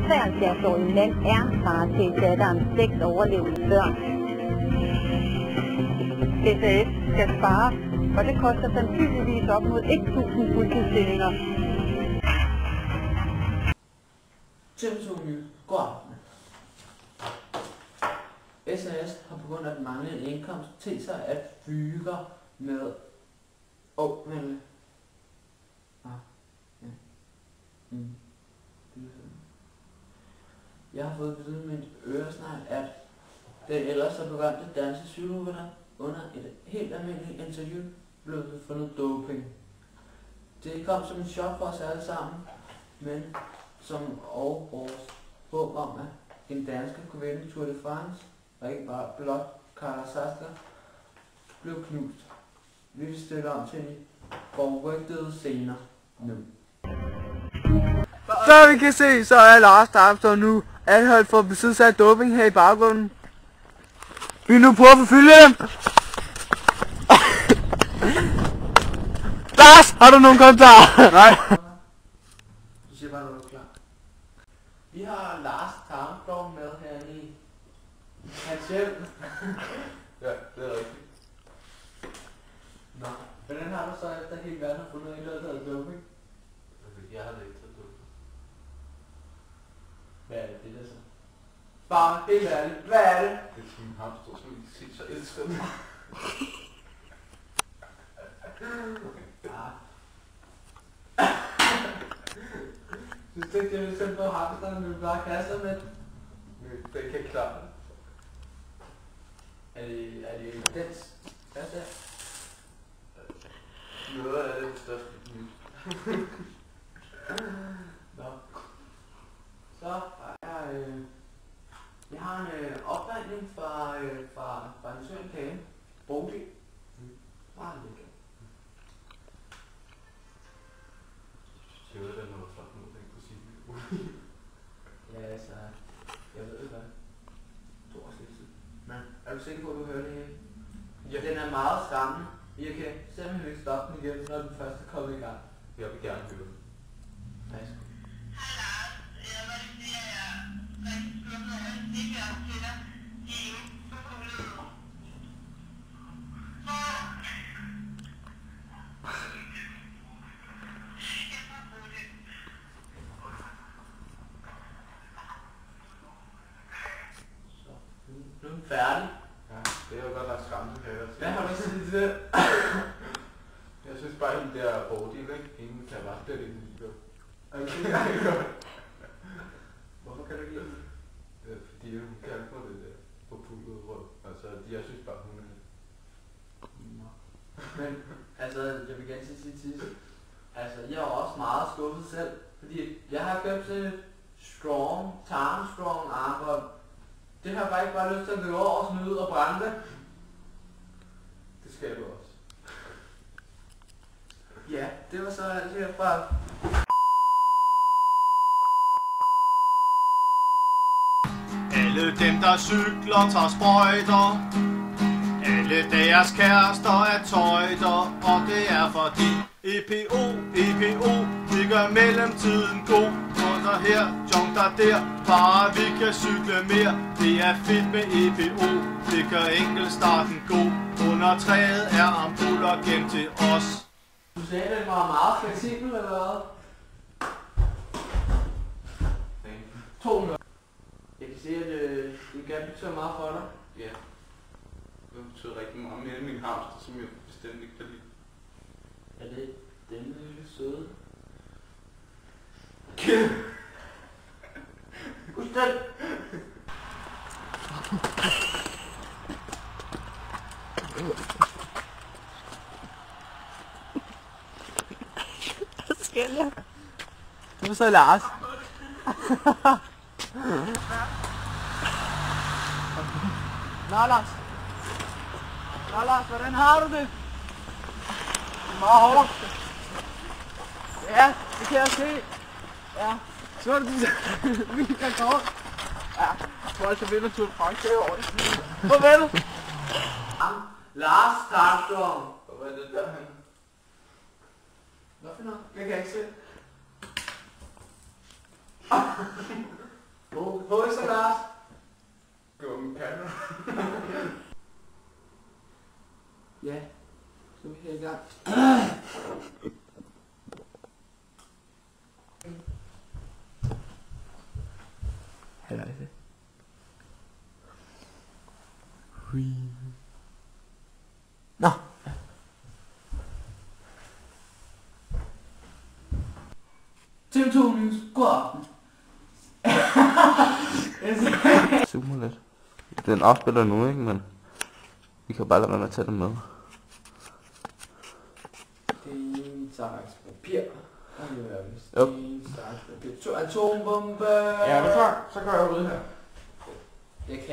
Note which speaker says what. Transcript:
Speaker 1: 73-årig mand er far til datterens 6 overlevende børn. SAS skal spare, og det koster sandsynligvis op mod 1.000 fuldtidsstillinger.
Speaker 2: TV2 God aften. SAS har på grund af den manglende indkomst til sig at fyre med... Jeg har fået at vide med et øresnegl, at den ellers så berømte danske cykelrytter under et helt almindeligt interview blev fundet doping. Det kom som en chok for os alle sammen, men som og vores håb om, at en dansker kunne vinde Tour de France, og ikke bare blot Carlos Sastre, blev knust. Vi vil stille om til de forrygtede scener nu.
Speaker 3: Så vi kan se, så er Lars Armstrong nu anholdt for besiddelse af doping her i baggrunden. Vi nu prøver at forfølge dem. Lars, har du nogen kommentarer? Nej.
Speaker 2: Du siger bare, når du er klar. Vi har Lars Armstrong med her i hans hjem.
Speaker 4: Ja, det er rigtigt.
Speaker 2: Nå, hvordan har du så efter hele verden har fundet en, der har taget doping?
Speaker 4: Jeg har ikke taget doping.
Speaker 2: Hvad er det der så? Bare helt ærligt, hvad er det?
Speaker 4: Det er sådan en hamster, som I siger, så elsker den.
Speaker 2: Synes du ikke, det er simpelthen på hamsteren, men du bare kaster med den?
Speaker 4: Den kan ikke klare det.
Speaker 2: Er det evidens? Hvad er det?
Speaker 4: Noget af det største nyt.
Speaker 2: Nå. Så har jeg har en opringning fra en søn kage. Bodil. Meget lækker.
Speaker 4: Jeg ved, at der er noget flot noget, den kunne sige.
Speaker 2: Ja, altså, jeg ved ikke hvad. 2 års tid. Men er du sikker på, at du hører det her? Ja. Den er meget skræmmende. Jeg kan simpelthen ikke stoppe den igen, når den først er kommet i gang.
Speaker 4: Jeg vil gerne høre den.
Speaker 2: Værsgo. Nu er den færdig.
Speaker 4: Ja, det er jo godt nok skræmmende, kan jeg godt sige.
Speaker 2: Hvad har du så sige til det?
Speaker 4: Jeg synes bare, at der Bodil, ikke? Ingen kan ret det ikke lide.
Speaker 2: Okay. Hvorfor kan du ikke lide det?
Speaker 4: Fordi hun kan ikke få det der på pullet rundt. Altså, jeg synes bare, hun er...
Speaker 2: Men, altså, jeg vil gerne sige til altså, jeg er også meget skuffet selv, fordi jeg har købt sådan et Tarmstrong armbånd. Det har jeg bare ikke bare lyst til at løbe over og snyde og brænde det.
Speaker 4: Det skal du også.
Speaker 2: Ja, det var så alt herfra.
Speaker 5: Alle dem der cykler tager sprøjter. Alle deres kærester er tøjter. Og det er fordi EPO, det gør mellemtiden god. Under her, jungler der, bare vi kan cykle mere. Det er fedt med EPO, det gør enkeltstarten god. Under træet er ampuller gemt til os.
Speaker 2: Du sagde, at den var meget fleksibel, eller hvad? 200. Jeg kan se, at det gerne betyder meget for dig.
Speaker 4: Ja. Det betyder rigtig meget mere end min hamster, som jeg bestemt ikke kan lide.
Speaker 2: Er det den lille søde? Husk den!
Speaker 1: Hvad sker der?
Speaker 3: Det var så Lars. Nå Lars, hvordan har du det? Det er meget hårdt. Ja, det kan jeg se. Ja, så er det min rekord. Ja, jeg tror altså vinder Tour de France det år. Farvel.
Speaker 2: Lars Armstrong.
Speaker 4: Og hvad er det der, han?
Speaker 2: Hvad for noget? Jeg kan ikke se.
Speaker 4: Hvor så Lars? Gummi panden.
Speaker 2: Ja, så er vi her i gang.
Speaker 3: Halløjse. Nå.
Speaker 2: TV2 News, god aften.
Speaker 6: Zoomer lidt. Den afspiller nu, ikke? Men vi kan bare lade være med at tage det med.
Speaker 2: Sten, saks, papir. Og nu er vi
Speaker 6: Jo.
Speaker 2: sten, saks, papir. Atombombe!
Speaker 4: Ja, det er klar. Så går jeg ud her.
Speaker 2: Jeg kan